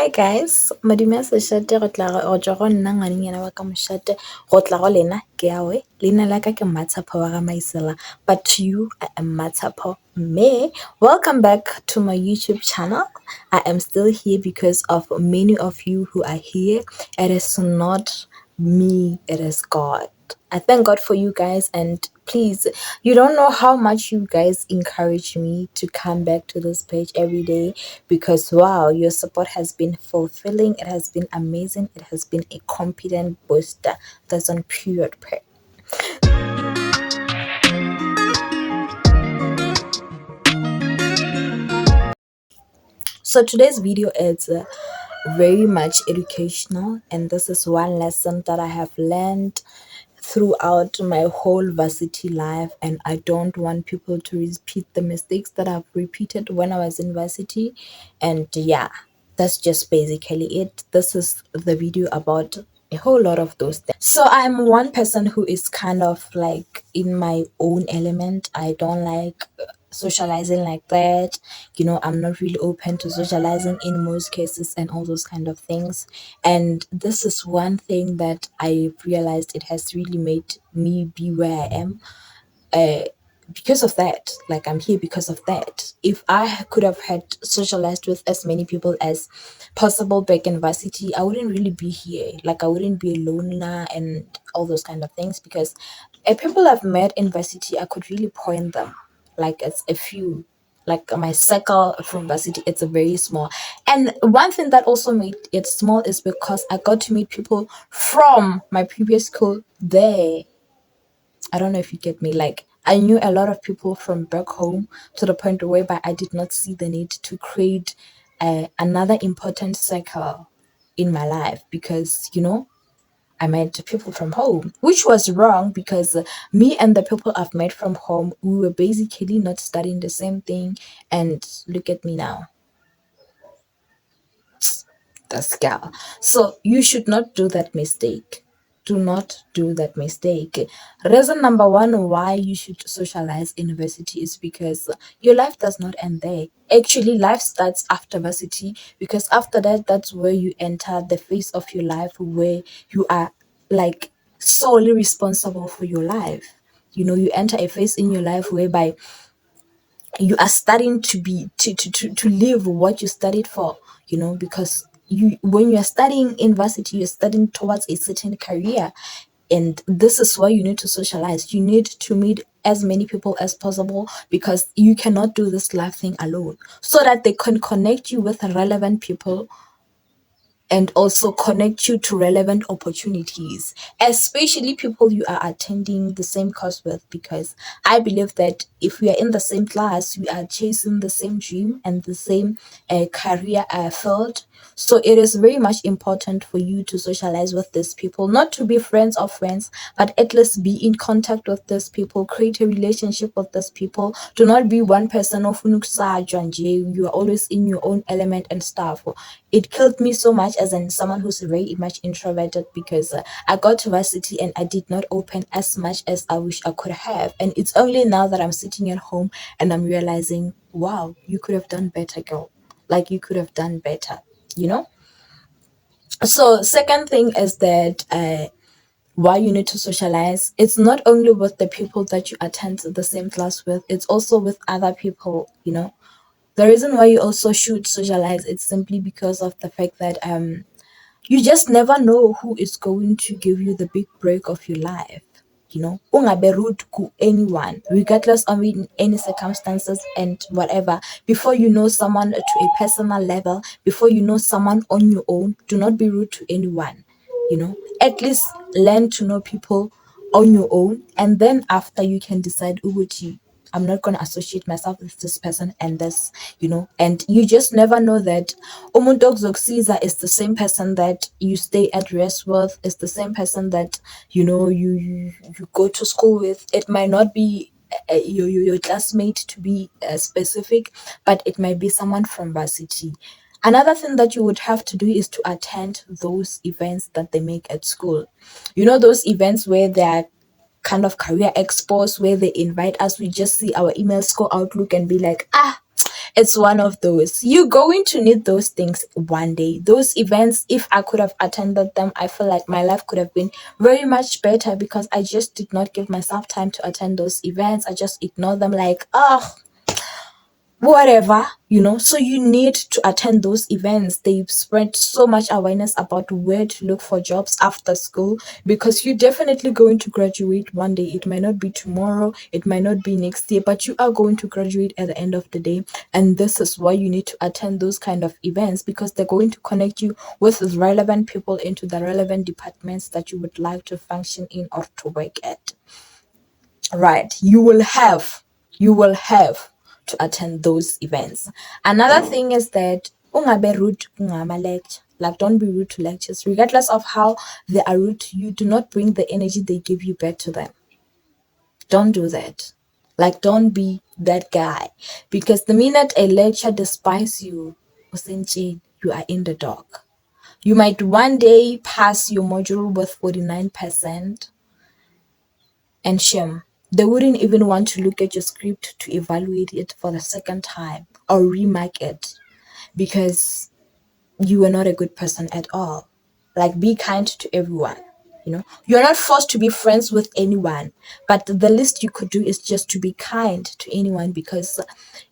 Hi guys, madimo ya sešate go tla go tswa go nna ngwanenyana wa ka mošate go tla go lena ke yawe leina la ka ke Matshapho wa ga Maisela, but to you I am Matshapho me. Welcome back to my YouTube channel. I am still here because of many of you who are here. It is not me, it is God. I thank God for you guys, and please, you don't know how much you guys encourage me to come back to this page every day because wow, your support has been fulfilling, it has been amazing, it has been a confident booster. That's on period prayer. So today's video is very much educational, and this is one lesson that I have learned throughout my whole varsity life, and I don't want people to repeat the mistakes that I've repeated when I was in varsity. And yeah, that's just basically it. This is the video about a whole lot of those things. So I'm one person who is kind of like in my own element. I don't like socializing like that. I'm not really open to socializing in most cases and all those kind of things. And this is one thing that I realized it has really made me be where I am. Because of that, like I'm here because of that. If I could have had socialized with as many people as possible back in varsity, I wouldn't really be here. Like I wouldn't be alone now and all those kind of things, because people I've met in varsity, I could really point them like it's a few. Like my circle from varsity, it's a very small. And one thing that also made it small is because I got to meet people from my previous school there. I don't know if you get me. Like I knew a lot of people from back home to the point whereby I did not see the need to create another important circle in my life, because I met people from home, which was wrong because me and the people I've met from home, we were basically not studying the same thing. And look at me now, the scale. So you should not do that mistake. Do not do that mistake. Reason number one why you should socialize in university is because your life does not end there. Actually, life starts after varsity, because after that, that's where you enter the phase of your life where you are like solely responsible for your life. You enter a phase in your life whereby you are starting to be to live what you studied for, because when you are studying in varsity, you're studying towards a certain career. And this is why you need to socialize. You need to meet as many people as possible, because you cannot do this life thing alone, so that they can connect you with relevant people and also connect you to relevant opportunities, especially people you are attending the same course with. Because I believe that if we are in the same class, we are chasing the same dream and the same career field. So it is very much important for you to socialize with these people, not to be friends of friends, but at least be in contact with these people, create a relationship with these people. Do not be one person of you are always in your own element and stuff. It killed me so much as someone who's very much introverted, because I got to varsity and I did not open as much as I wish I could have. And it's only now that I'm sitting at home and I'm realizing, wow, you could have done better, girl. Like you could have done better, you know? So second thing is that why you need to socialize. It's not only with the people that you attend the same class with, it's also with other people. The reason why you also should socialize, it's simply because of the fact that you just never know who is going to give you the big break of your life. Ungabe rude to anyone, regardless of in any circumstances and whatever. Before you know someone to a personal level, before you know someone on your own, do not be rude to anyone. At least learn to know people on your own, and then after you can decide Uguchi, I'm not going to associate myself with this person and this, and you just never know that umuntu okuzokusiza is the same person that you stay at rest with, is the same person that you go to school with. It might not be your classmate, to be specific, but it might be someone from varsity. Another thing that you would have to do is to attend those events that they make at school. Those events where they are kind of career expos, where they invite us. We just see our emails go Outlook and be like, It's one of those. You're going to need those things one day. Those events, if I could have attended them, I feel like my life could have been very much better because I just did not give myself time to attend those events. I just ignored them like, oh, whatever, so you need to attend those events. They spread so much awareness about where to look for jobs after school, because you're definitely going to graduate one day. It might not be tomorrow, it might not be next year, but you are going to graduate at the end of the day. And this is why you need to attend those kind of events, because they're going to connect you with relevant people into the relevant departments that you would like to function in or to work at. Right, you will have to attend those events. Another thing is that ungabe rude kungama lecture. Like, don't be rude to lectures, regardless of how they are rude to you. Do not bring the energy they give you back to them. Don't do that. Like, don't be that guy, because the minute a lecturer despises you, you are in the dark. You might one day pass your module with 49%, and shame. They wouldn't even want to look at your script to evaluate it for the second time or remark it, because you are not a good person at all. Like, be kind to everyone. You're not forced to be friends with anyone, but the least you could do is just to be kind to anyone, because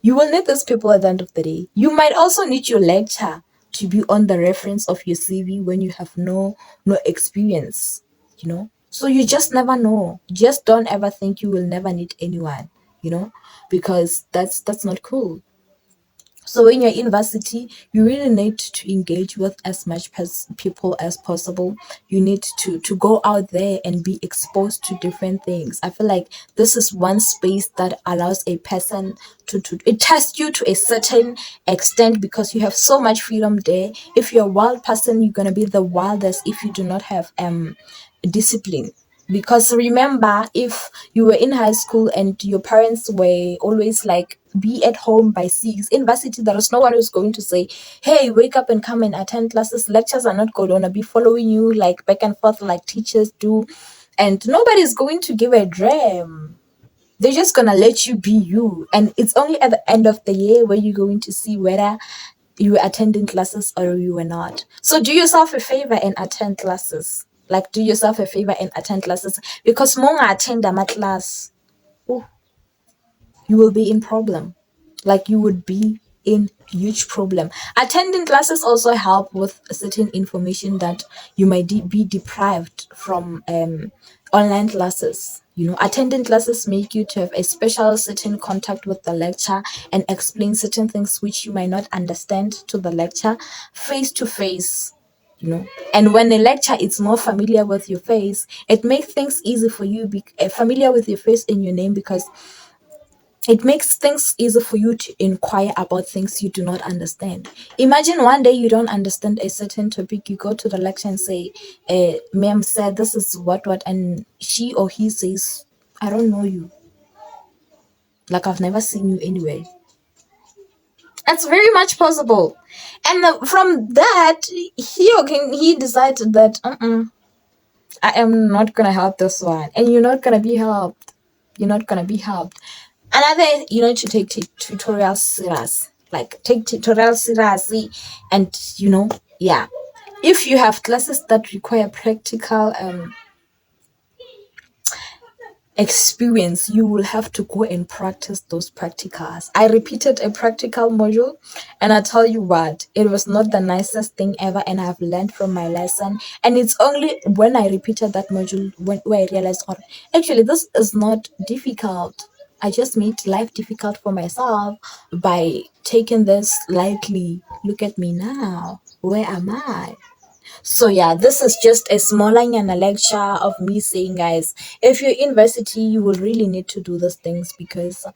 you will need those people at the end of the day. You might also need your lecture to be on the reference of your CV when you have no experience. So you just never know. Just don't ever think you will never need anyone, because that's not cool. So when you're in university, you really need to engage with as much people as possible. You need to go out there and be exposed to different things. I feel like this is one space that allows a person to it tests you to a certain extent, because you have so much freedom there. If you're a wild person, you're gonna be the wildest if you do not have discipline. Because remember, if you were in high school and your parents were always like, be at home by 6, in varsity there is no one who's going to say, hey, wake up and come and attend classes. Lectures are not going to be following you like back and forth like teachers do, and nobody's going to give a damn. They're just gonna let you be you, and it's only at the end of the year where you're going to see whether you were attending classes or you were not. So do yourself a favor and attend classes. Like, do yourself a favor and attend classes, because monga attend a class, ooh, you will be in problem. Like, you would be in huge problem. Attending classes also help with certain information that you might be deprived from online classes. Attending classes make you to have a special certain contact with the lecturer and explain certain things which you might not understand to the lecturer face to face. And when a lecturer is more familiar with your face, it makes things easy for you, familiar with your face and your name, because it makes things easy for you to inquire about things you do not understand. Imagine one day you don't understand a certain topic, you go to the lecture and say, ma'am said this is what, and she or he says, I don't know you. Like, I've never seen you anywhere. That's very much possible. And from that, he decided that, I am not going to help this one. And you're not going to be helped. You're not going to be helped. Another, you need to take tutorials serious. Like, take tutorials seriously, and yeah. If you have classes that require practical experience, you will have to go and practice those practicals. I repeated a practical module, and I tell you what, it was not the nicest thing ever, and I've learned from my lesson. And it's only when I repeated that module where I realized, oh, actually this is not difficult. I just made life difficult for myself by taking this lightly. Look at me now. Where am I? So yeah, this is just a smaller and a lecture of me saying, guys, if you're in university, you will really need to do these things, because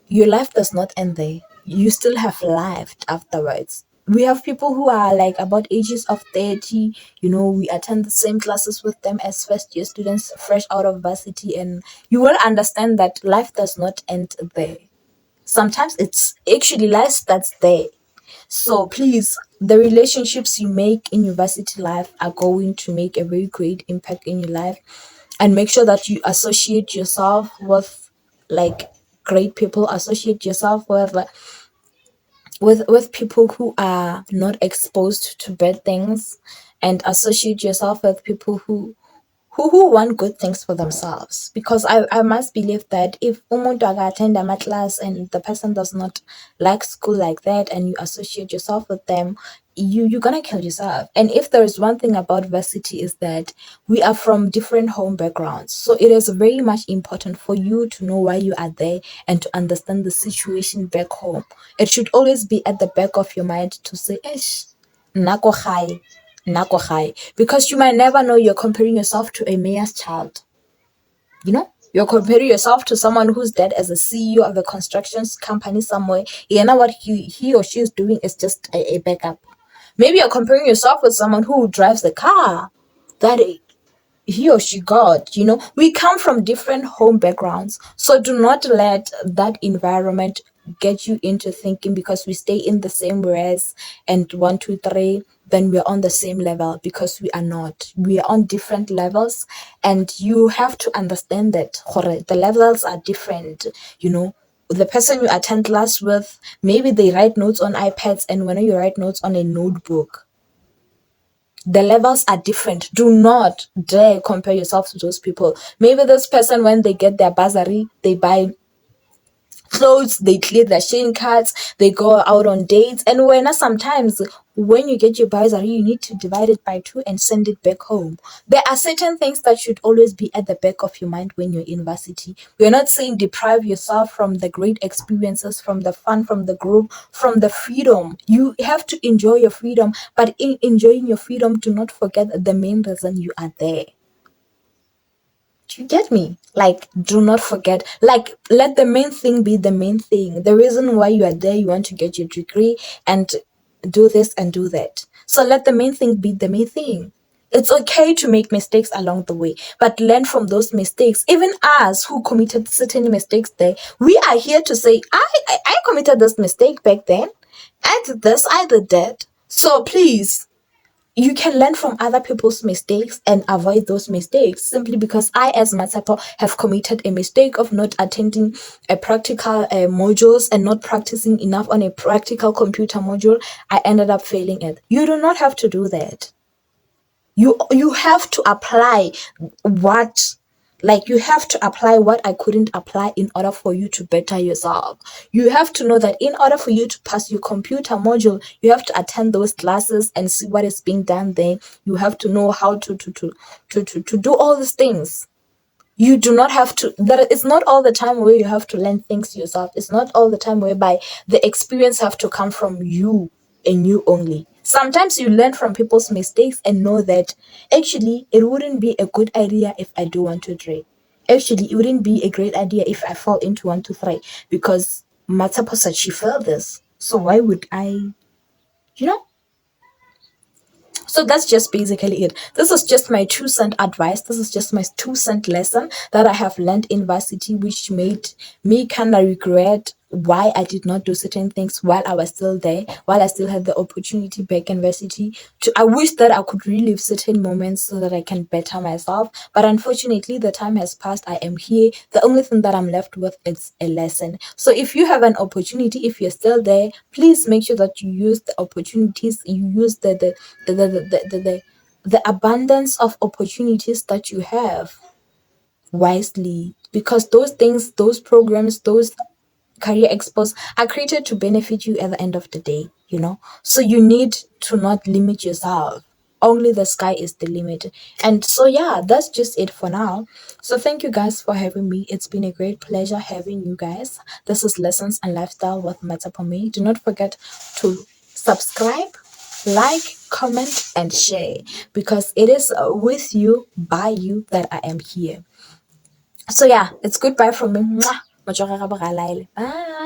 your life does not end there. You still have life afterwards. We have people who are like about ages of 30, we attend the same classes with them as first year students fresh out of varsity, and you will understand that life does not end there. Sometimes it's actually life starts there. So please, the relationships you make in university life are going to make a very great impact in your life. And make sure that you associate yourself with like great people, associate yourself with with people who are not exposed to bad things, and associate yourself with people who want good things for themselves. Because I must believe that if umuntu attend a class and the person does not like school like that, and you associate yourself with them, you're gonna kill yourself. And if there is one thing about varsity, is that we are from different home backgrounds, so it is very much important for you to know why you are there and to understand the situation back home. It should always be at the back of your mind to say, Ish, nako gae, nako gae. Because you might never know, you're comparing yourself to a mayor's child. You're comparing yourself to someone whose dad is a CEO of a construction company somewhere. You know what he or she is doing is just a backup. Maybe you're comparing yourself with someone who drives the car that he or she got. We come from different home backgrounds, so do not let that environment get you into thinking because we stay in the same race and 1 2 3 then we're on the same level, because we are not. We are on different levels, and you have to understand that the levels are different. The person you attend class with, maybe they write notes on iPads, and when you write notes on a notebook, the levels are different. Do not dare compare yourself to those people. Maybe this person, when they get their bursary, they buy clothes, they clear their shame cards, they go out on dates. And sometimes when you get your bursary, you need to divide it by 2 and send it back home. There are certain things that should always be at the back of your mind when you're in varsity. We're not saying deprive yourself from the great experiences, from the fun, from the group, from the freedom. You have to enjoy your freedom, but in enjoying your freedom, do not forget the main reason you are there. Do you get me? Like, do not forget. Like, let the main thing be the main thing. The reason why you are there, you want to get your degree and do this and do that. So let the main thing be the main thing. It's okay to make mistakes along the way, but learn from those mistakes. Even us who committed certain mistakes there, we are here to say, I committed this mistake back then. I did this, I did that. So please, you can learn from other people's mistakes and avoid those mistakes. Simply because I, as Matsapo, have committed a mistake of not attending a practical modules and not practicing enough on a practical computer module, I ended up failing it. You do not have to do that. You have to apply what you have to apply what I couldn't apply in order for you to better yourself. You have to know that in order for you to pass your computer module, you have to attend those classes and see what is being done there. You have to know how to do all these things. You do not have to, that it's not all the time where you have to learn things yourself. It's not all the time whereby the experience have to come from you and you only. Sometimes you learn from people's mistakes and know that actually it wouldn't be a good idea if I do 1 2 3. Actually, it wouldn't be a great idea if I fall into 1 2 3, because Matsapo said she failed this. So why would I, you know? So that's just basically it. This is just my 2 cent advice. This is just my 2 cent lesson that I have learned in varsity, which made me kind of regret why I did not do certain things while I was still there, while I still had the opportunity back in varsity. I wish that I could relive certain moments so that I can better myself. But unfortunately, the time has passed. I am here. The only thing that I'm left with is a lesson. So if you have an opportunity, if you're still there, please make sure that you use the opportunities, you use the abundance of opportunities that you have wisely, because those things, those programs, those career expos are created to benefit you at the end of the day. So you need to not limit yourself. Only the sky is the limit. And so yeah, that's just it for now. So thank you guys for having me. It's been a great pleasure having you guys. This is Lessons and Lifestyle with Matapome. Do not forget to subscribe, like, comment, and share, because it is with you, by you, that I am here. So yeah, it's goodbye from me. Mwah. Bye.